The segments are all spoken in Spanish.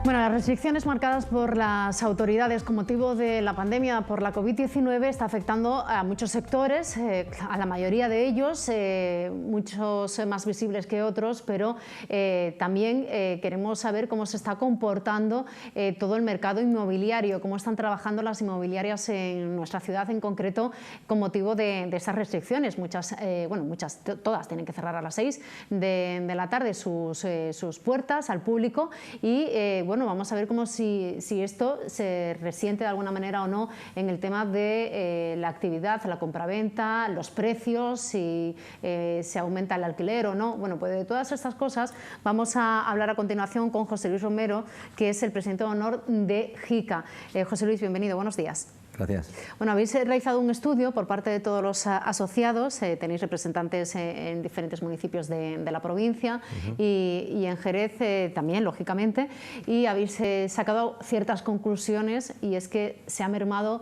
Bueno, las restricciones marcadas por las autoridades con motivo de la pandemia por la COVID-19 está afectando a muchos sectores, a la mayoría de ellos, muchos más visibles que otros, pero también queremos saber cómo se está comportando todo el mercado inmobiliario, cómo están trabajando las inmobiliarias en nuestra ciudad en concreto con motivo de esas restricciones. Todas tienen que cerrar a las 6 de la tarde sus puertas al público y vamos a ver cómo si esto se resiente de alguna manera o no en el tema de la actividad, la compraventa, los precios, si se aumenta el alquiler o no. Bueno, pues de todas estas cosas vamos a hablar a continuación con José Luis Romero, que es el presidente de honor de JICA. José Luis, bienvenido, buenos días. Gracias. Bueno, habéis realizado un estudio por parte de todos los asociados, tenéis representantes en diferentes municipios de la provincia y en Jerez también, lógicamente, y habéis sacado ciertas conclusiones, y es que se ha mermado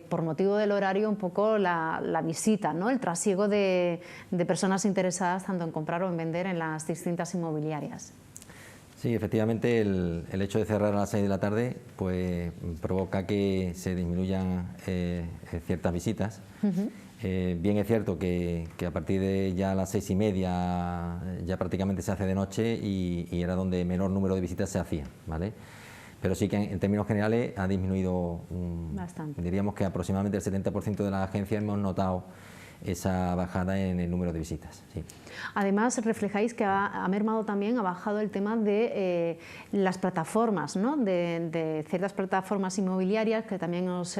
por motivo del horario un poco la visita, ¿no? El trasiego de personas interesadas tanto en comprar o en vender en las distintas inmobiliarias. Sí, efectivamente, el hecho de cerrar a las 6 de la tarde pues provoca que se disminuyan ciertas visitas. Bien es cierto que a partir de ya las 6:30 ya prácticamente se hace de noche y era donde menor número de visitas se hacían, ¿vale? Pero sí que en términos generales ha disminuido bastante. Diríamos que aproximadamente el 70% de las agencias hemos notado esa bajada en el número de visitas. Sí. Además, reflejáis que ha mermado también, ha bajado el tema de las plataformas, ¿no? de ciertas plataformas inmobiliarias que también os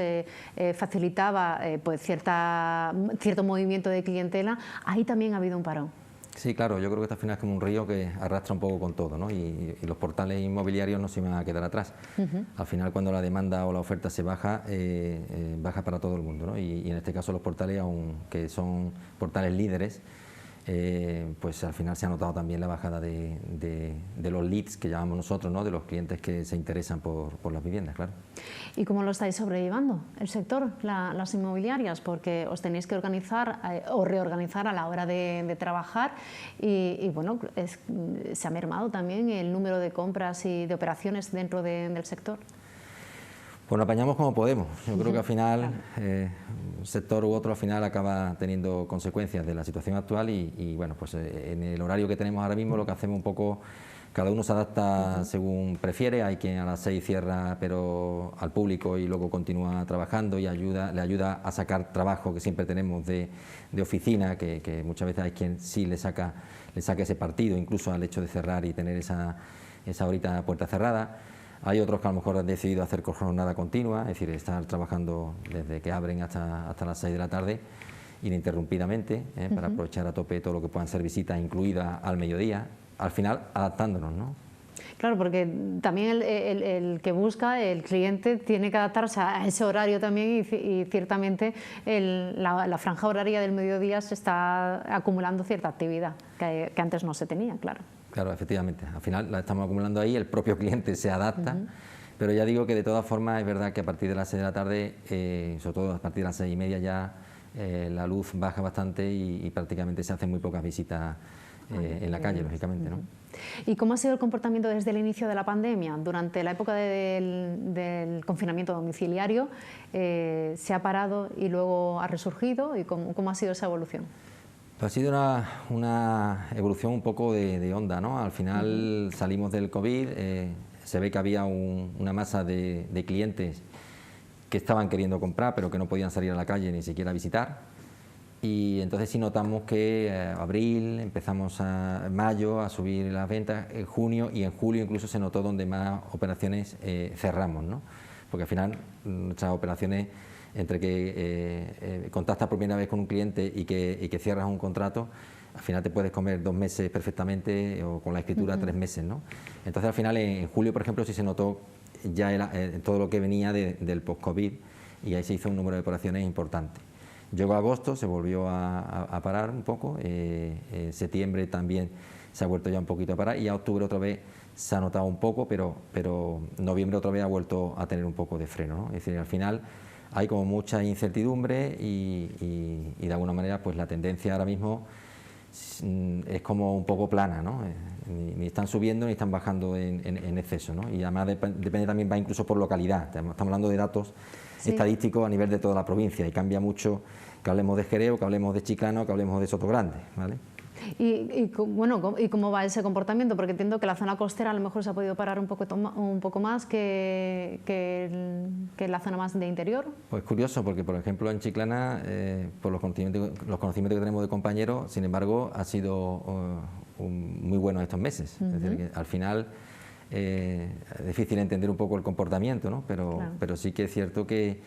facilitaba cierto movimiento de clientela. Ahí también ha habido un parón. Sí, claro, yo creo que esta al final es como un río que arrastra un poco con todo, ¿no? Y los portales inmobiliarios no se van a quedar atrás. Al final, cuando la demanda o la oferta se baja, baja para todo el mundo, ¿no? Y en este caso los portales, aunque son portales líderes, pues al final se ha notado también la bajada de los leads que llamamos nosotros, ¿no? De los clientes que se interesan por las viviendas, claro. ¿Y cómo lo estáis sobrellevando el sector, las inmobiliarias? Porque os tenéis que organizar o reorganizar a la hora de trabajar y bueno, se ha mermado también el número de compras y de operaciones dentro del sector. Pues nos apañamos como podemos. Yo creo que al final, un sector u otro al final acaba teniendo consecuencias de la situación actual y bueno, pues en el horario que tenemos ahora mismo lo que hacemos un poco, cada uno se adapta según prefiere. Hay quien a las 6 cierra pero al público y luego continúa trabajando y le ayuda a sacar trabajo que siempre tenemos de oficina, que muchas veces hay quien sí le saca ese partido incluso al hecho de cerrar y tener esa horita puerta cerrada. Hay otros que a lo mejor han decidido hacer jornada continua, es decir, estar trabajando desde que abren hasta las 6 de la tarde ininterrumpidamente, para aprovechar a tope todo lo que puedan ser visitas, incluidas al mediodía, al final adaptándonos, ¿no? Claro, porque también el que busca, el cliente, tiene que adaptarse a ese horario también y ciertamente la franja horaria del mediodía se está acumulando cierta actividad que antes no se tenía, claro. Claro, efectivamente, al final la estamos acumulando ahí, el propio cliente se adapta, pero ya digo que de todas formas es verdad que a partir de las 6 de la tarde, sobre todo a partir de las 6:30 ya la luz baja bastante y prácticamente se hacen muy pocas visitas en la calle, lógicamente, ¿no? ¿Y cómo ha sido el comportamiento desde el inicio de la pandemia? Durante la época del confinamiento domiciliario, ¿se ha parado y luego ha resurgido? ¿Y cómo ha sido esa evolución? Ha sido una evolución un poco de onda, ¿no? Al final salimos del COVID, se ve que había una masa de clientes que estaban queriendo comprar pero que no podían salir a la calle ni siquiera a visitar, y entonces sí notamos que abril, empezamos en mayo a subir las ventas, en junio y en julio incluso se notó donde más operaciones cerramos, ¿no? Porque al final nuestras operaciones, entre que contactas por primera vez con un cliente y que cierras un contrato, al final te puedes comer 2 meses perfectamente o con la escritura 3 meses, ¿no? Entonces al final en julio, por ejemplo, sí se notó ya todo lo que venía del post-COVID y ahí se hizo un número de operaciones importante. Llegó agosto, se volvió a parar un poco, septiembre también se ha vuelto ya un poquito a parar y a octubre otra vez se ha notado un poco, pero noviembre otra vez ha vuelto a tener un poco de freno, ¿no? Es decir, al final hay como mucha incertidumbre y de alguna manera pues la tendencia ahora mismo es como un poco plana, ¿no? Ni están subiendo ni están bajando en exceso, ¿no? Y además depende también, va incluso por localidad. Estamos hablando de datos estadísticos a nivel de toda la provincia y cambia mucho que hablemos de Jerez, que hablemos de Chiclana o que hablemos de Sotogrande, ¿vale? ¿Y cómo va ese comportamiento? Porque entiendo que la zona costera a lo mejor se ha podido parar un poco más que la zona más de interior. Pues curioso, porque por ejemplo en Chiclana, por los conocimientos que tenemos de compañeros, sin embargo, ha sido muy bueno estos meses. Es decir, que al final es difícil entender un poco el comportamiento, ¿no? Pero sí que es cierto que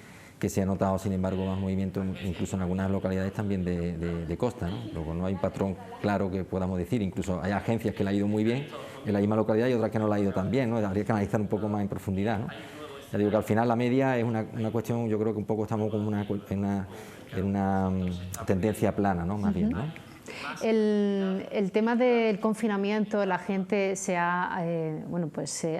se ha notado, sin embargo, más movimiento, incluso en algunas localidades también de costa, ¿no? Luego no hay un patrón claro que podamos decir, incluso hay agencias que le ha ido muy bien en la misma localidad y otras que no le ha ido tan bien, ¿no? Habría que analizar un poco más en profundidad, ¿no? Ya digo que al final la media es una cuestión, yo creo que un poco estamos como en una tendencia plana, ¿no? Más bien, ¿no? El tema del confinamiento, la gente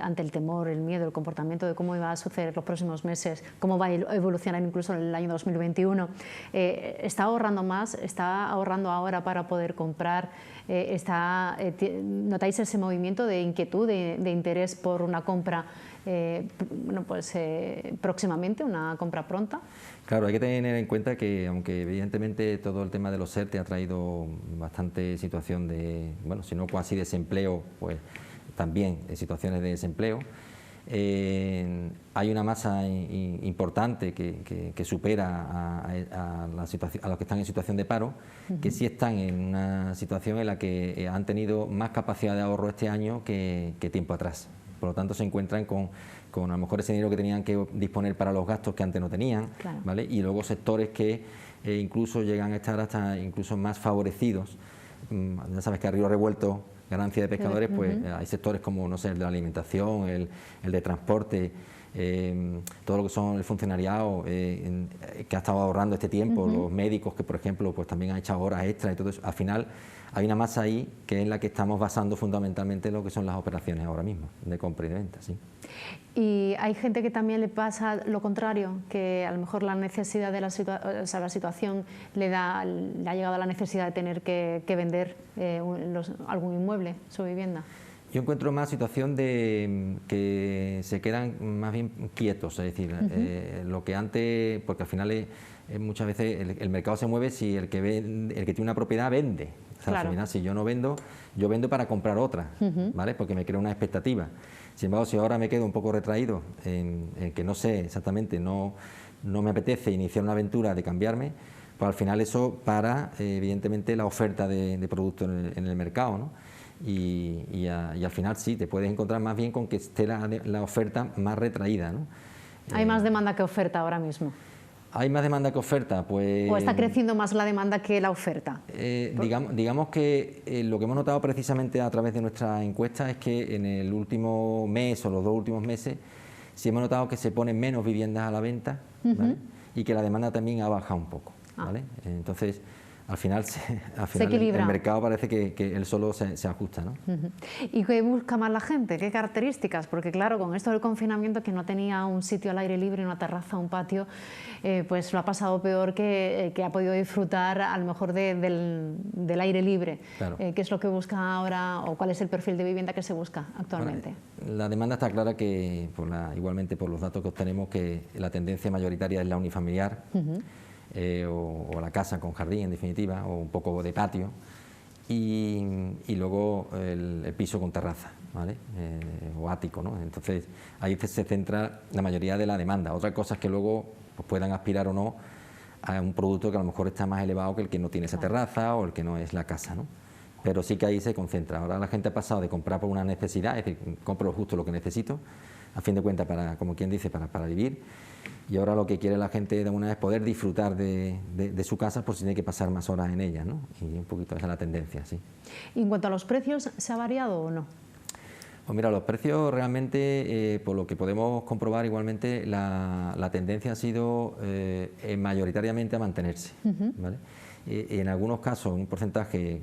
ante el temor, el miedo, el comportamiento de cómo iba a suceder los próximos meses, cómo va a evolucionar incluso en el año 2021, ¿está ahorrando más? ¿Está ahorrando ahora para poder comprar? ¿Notáis ese movimiento de inquietud, de interés por una compra próximamente, una compra pronta? Claro, hay que tener en cuenta que, aunque evidentemente todo el tema de los ERTE ha traído bastante situación de, bueno, si no casi desempleo, pues también situaciones de desempleo, hay una masa importante que supera a los que están en situación de paro, que sí están en una situación en la que han tenido más capacidad de ahorro este año que tiempo atrás. Por lo tanto, se encuentran con a lo mejor ese dinero que tenían que disponer para los gastos que antes no tenían, claro, ¿vale? Y luego sectores que incluso llegan a estar hasta incluso más favorecidos. Ya sabes que a río revuelto, ganancia de pescadores, pues hay sectores como, no sé, el de la alimentación, el de transporte, todo lo que son el funcionariado que ha estado ahorrando este tiempo, los médicos que, por ejemplo, pues también han echado horas extras y todo eso. Al final hay una masa ahí que es la que estamos basando fundamentalmente lo que son las operaciones ahora mismo, de compra y de venta, sí. Y hay gente que también le pasa lo contrario, que a lo mejor la necesidad de la situación le ha llegado a la necesidad de tener que vender algún inmueble, su vivienda. Yo encuentro más situación de que se quedan más bien quietos, es decir, lo que antes, porque al final muchas veces el mercado se mueve si el que tiene una propiedad vende. O sea, claro, al final, si yo no vendo, yo vendo para comprar otra, ¿vale? Porque me creo una expectativa. Sin embargo, si ahora me quedo un poco retraído en que no sé exactamente, no me apetece iniciar una aventura de cambiarme, pues al final eso para, evidentemente, la oferta de productos en el mercado, ¿no? Y al final sí, te puedes encontrar más bien con que esté la oferta más retraída, ¿no? ¿Hay más demanda que oferta ahora mismo? ¿Hay más demanda que oferta? Pues, ¿o está creciendo más la demanda que la oferta? Digamos que lo que hemos notado precisamente a través de nuestra encuesta es que en el último mes o los 2 últimos meses sí hemos notado que se ponen menos viviendas a la venta, ¿vale? Y que la demanda también ha bajado un poco, ¿vale? Entonces, al final el mercado parece que él solo se ajusta, ¿no? ¿Y qué busca más la gente? ¿Qué características? Porque claro, con esto del confinamiento, que no tenía un sitio al aire libre, una terraza, un patio, pues lo ha pasado peor que ha podido disfrutar a lo mejor del aire libre. Claro. ¿Qué es lo que busca ahora o cuál es el perfil de vivienda que se busca actualmente? Bueno, la demanda está clara que, igualmente por los datos que obtenemos, que la tendencia mayoritaria es la unifamiliar. O la casa con jardín, en definitiva, o un poco de patio, y luego el piso con terraza, ¿vale? O ático, ¿no? Entonces ahí se centra la mayoría de la demanda. Otra cosa es que luego pues, puedan aspirar o no a un producto que a lo mejor está más elevado que el que no tiene esa terraza o el que no es la casa, ¿no? Pero sí que ahí se concentra. Ahora la gente ha pasado de comprar por una necesidad, es decir, compro justo lo que necesito, a fin de cuentas, como quien dice, para vivir. Y ahora lo que quiere la gente de una vez es poder disfrutar de su casa, por si tiene que pasar más horas en ella, ¿no? Y un poquito esa es la tendencia, sí. ¿Y en cuanto a los precios, se ha variado o no? Pues mira, los precios realmente, por lo que podemos comprobar igualmente, la tendencia ha sido mayoritariamente a mantenerse, ¿vale? Y en algunos casos, un porcentaje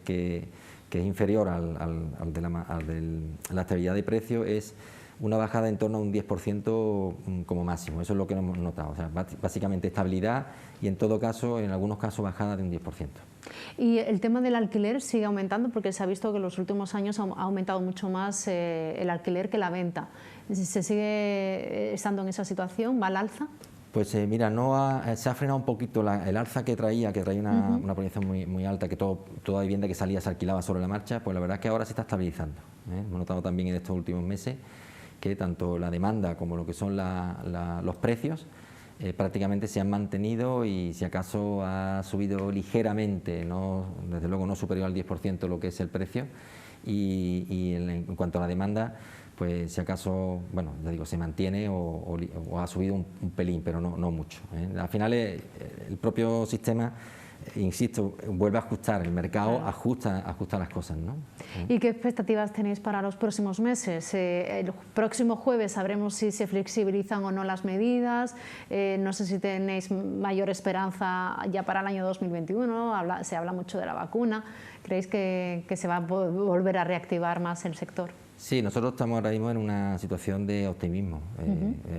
que es inferior al de la estabilidad de precio es una bajada en torno a un 10% como máximo. Eso es lo que hemos notado. O sea, básicamente estabilidad y en todo caso, en algunos casos, bajada de un 10%. Y el tema del alquiler sigue aumentando porque se ha visto que en los últimos años ha aumentado mucho más el alquiler que la venta. ¿Se sigue estando en esa situación? ¿Va al alza? Pues mira, se ha frenado un poquito el alza que traía una proyección muy alta, que toda vivienda que salía se alquilaba sobre la marcha, pues la verdad es que ahora se está estabilizando. Hemos notado también en estos últimos meses que tanto la demanda como lo que son los precios prácticamente se han mantenido y si acaso ha subido ligeramente, desde luego no superior al 10% lo que es el precio y en cuanto a la demanda, pues si acaso, bueno, ya digo, se mantiene o ha subido un pelín, pero no mucho. Al final el propio sistema, insisto, vuelve a ajustar, el mercado ajusta las cosas, ¿no? ¿Y qué expectativas tenéis para los próximos meses? El próximo jueves sabremos si se flexibilizan o no las medidas, no sé si tenéis mayor esperanza ya para el año 2021, se habla mucho de la vacuna, ¿creéis que se va a volver a reactivar más el sector? Sí, nosotros estamos ahora mismo en una situación de optimismo,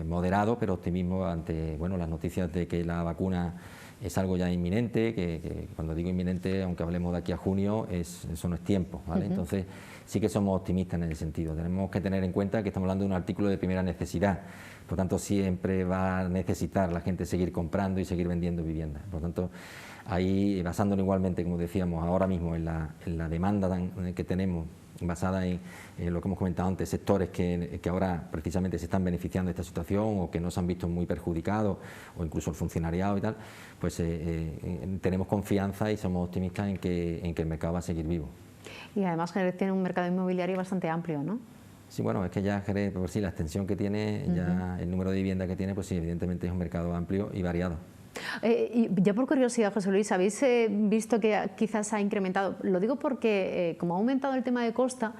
moderado, pero optimismo ante las noticias de que la vacuna es algo ya inminente, que cuando digo inminente, aunque hablemos de aquí a junio, eso no es tiempo, ¿vale? Entonces sí que somos optimistas en ese sentido. Tenemos que tener en cuenta que estamos hablando de un artículo de primera necesidad, por tanto siempre va a necesitar la gente seguir comprando y seguir vendiendo viviendas. Por tanto, ahí basándonos igualmente, como decíamos, ahora mismo en la demanda que tenemos, basada en lo que hemos comentado antes, sectores que ahora precisamente se están beneficiando de esta situación o que no se han visto muy perjudicados, o incluso el funcionariado y tal, pues tenemos confianza y somos optimistas en que el mercado va a seguir vivo. Y además Jerez tiene un mercado inmobiliario bastante amplio, ¿no? Sí, bueno, es que ya Jerez, por sí, la extensión que tiene, ya el número de viviendas que tiene, pues sí, evidentemente es un mercado amplio y variado. Y ya por curiosidad, José Luis, ¿habéis visto que quizás ha incrementado? Lo digo porque como ha aumentado el tema de costa,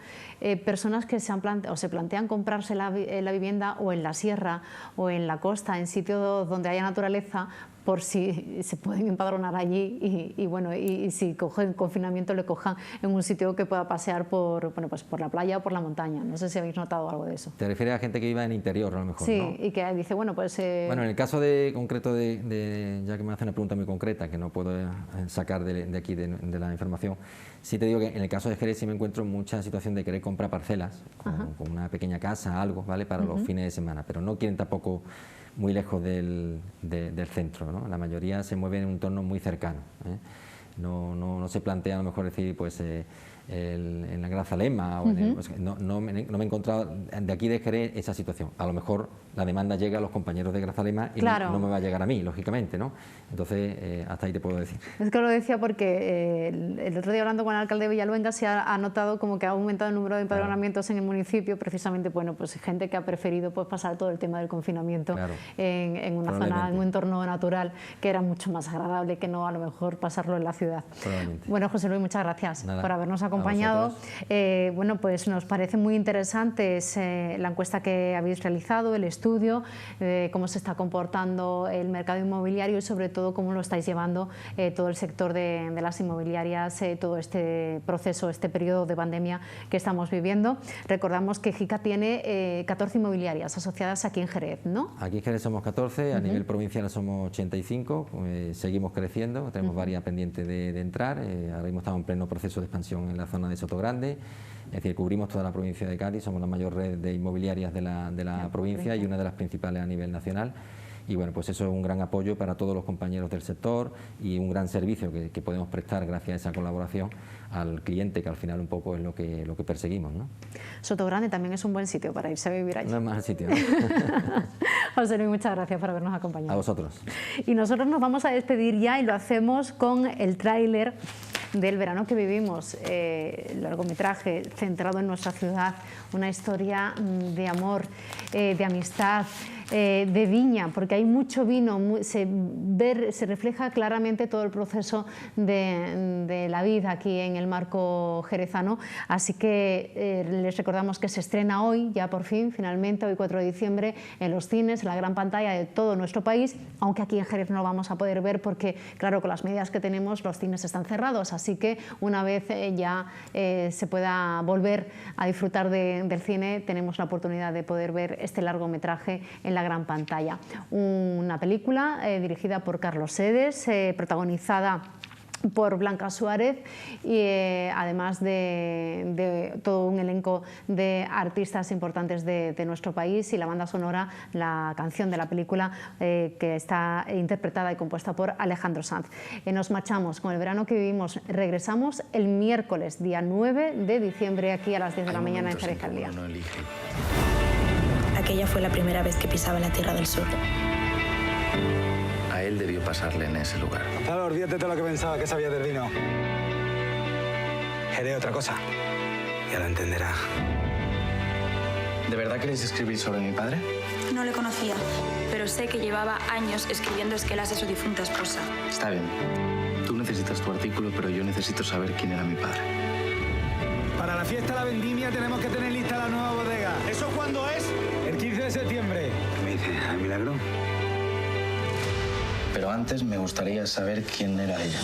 personas que se plantean comprarse la vivienda o en la sierra o en la costa, en sitios donde haya naturaleza, por si se pueden empadronar allí y si cogen confinamiento le cojan en un sitio que pueda pasear por la playa o por la montaña. No sé si habéis notado algo de eso. ¿Te refieres a gente que viva en el interior a lo mejor? Sí, ¿no? y que dice, bueno, pues... Bueno, en el caso concreto ya que me hace una pregunta muy concreta, que no puedo sacar de aquí de la información, sí te digo que en el caso de Jerez sí me encuentro en mucha situación de querer comprar parcelas, con una pequeña casa, algo, ¿vale? Para los fines de semana, pero no quieren tampoco muy lejos del centro, ¿no? La mayoría se mueve en un entorno muy cercano, ¿eh? No se plantea a lo mejor decir, pues, en la Grazalema, o no me he encontrado de aquí de Jerez esa situación. A lo mejor la demanda llega a los compañeros de Grazalema y claro, no me va a llegar a mí, lógicamente, ¿no? Entonces, hasta ahí te puedo decir. Es que lo decía porque el otro día hablando con el alcalde de Villaluenga se ha notado como que ha aumentado el número de empadronamientos en el municipio, precisamente, bueno, pues gente que ha preferido pues pasar todo el tema del confinamiento en una zona, en un entorno natural que era mucho más agradable que no a lo mejor pasarlo en la ciudad. Bueno, José Luis, muchas gracias por habernos acompañado. Bueno, pues nos parece muy interesante la encuesta que habéis realizado, el estudio, cómo se está comportando el mercado inmobiliario y sobre todo cómo lo estáis llevando todo el sector de las inmobiliarias, todo este proceso, este periodo de pandemia que estamos viviendo. Recordamos que JICA tiene 14 inmobiliarias asociadas aquí en Jerez, ¿no? Aquí en Jerez somos 14, a nivel provincial somos 85, seguimos creciendo, tenemos varias pendientes de entrar, ahora mismo estamos en pleno proceso de expansión en la zona de Sotogrande, es decir, cubrimos toda la provincia de Cádiz, somos la mayor red de inmobiliarias de la provincia y una de las principales a nivel nacional. Y bueno, pues eso es un gran apoyo para todos los compañeros del sector y un gran servicio que podemos prestar gracias a esa colaboración al cliente, que al final un poco es lo que perseguimos, ¿no? Sotogrande también es un buen sitio para irse a vivir allí. No es mal sitio, ¿no? José Luis, muchas gracias por habernos acompañado. A vosotros. Y nosotros nos vamos a despedir ya y lo hacemos con el tráiler del verano que vivimos, largometraje centrado en nuestra ciudad, una historia de amor, de amistad, de viña, porque hay mucho vino, se refleja claramente todo el proceso de la vid aquí en el marco jerezano, así que les recordamos que se estrena hoy, ya por fin, finalmente, hoy 4 de diciembre, en los cines, en la gran pantalla de todo nuestro país, aunque aquí en Jerez no lo vamos a poder ver porque, claro, con las medidas que tenemos, los cines están cerrados, así que una vez ya se pueda volver a disfrutar del cine, tenemos la oportunidad de poder ver este largometraje en la gran pantalla. Una película dirigida por Carlos Sedes, protagonizada por Blanca Suárez y además de todo un elenco de artistas importantes de nuestro país, y la banda sonora, la canción de la película que está interpretada y compuesta por Alejandro Sanz. Nos marchamos con el verano que vivimos, regresamos el miércoles, día 9 de diciembre, aquí a las 10 de la mañana en Jerez al Día. Aquella fue la primera vez que pisaba la Tierra del Sur. A él debió pasarle en ese lugar. Gonzalo, olvídate de lo que pensaba que sabía del vino. Haré otra cosa. Ya lo entenderá. ¿De verdad queréis escribir sobre mi padre? No le conocía, pero sé que llevaba años escribiendo esquelas de su difunta esposa. Está bien. Tú necesitas tu artículo, pero yo necesito saber quién era mi padre. Para la fiesta de la vendimia tenemos que tener lista la nueva bodega. ¿Eso cuándo es? El 15 de septiembre. ¿Me dice al milagro? Pero antes me gustaría saber quién era ella.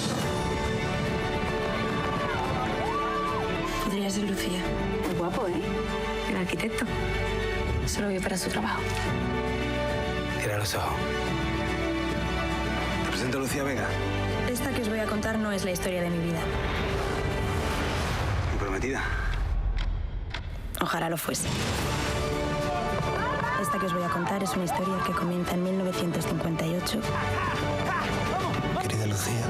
Podría ser Lucía. Muy guapo, ¿eh? El arquitecto. Solo vio para su trabajo. Cierra los ojos. Te presento a Lucía Vega. Esta que os voy a contar no es la historia de mi vida. ¿Mi prometida? Ojalá lo fuese. Esta que os voy a contar es una historia que comienza en 1958. Querida Lucía.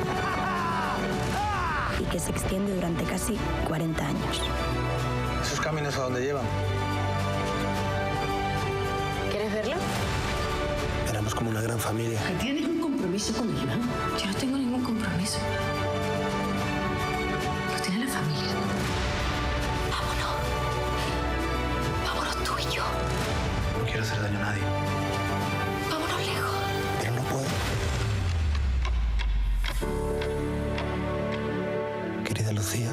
Y que se extiende durante casi 40 años. ¿Esos caminos a dónde llevan? ¿Quieres verlo? Éramos como una gran familia. ¿Tienes un compromiso con Iván? Yo no tengo ningún compromiso. Lo tiene la familia. Vámonos. Vámonos tú y yo. No quiero hacer daño a nadie. Vámonos lejos. Pero no puedo. Querida Lucía.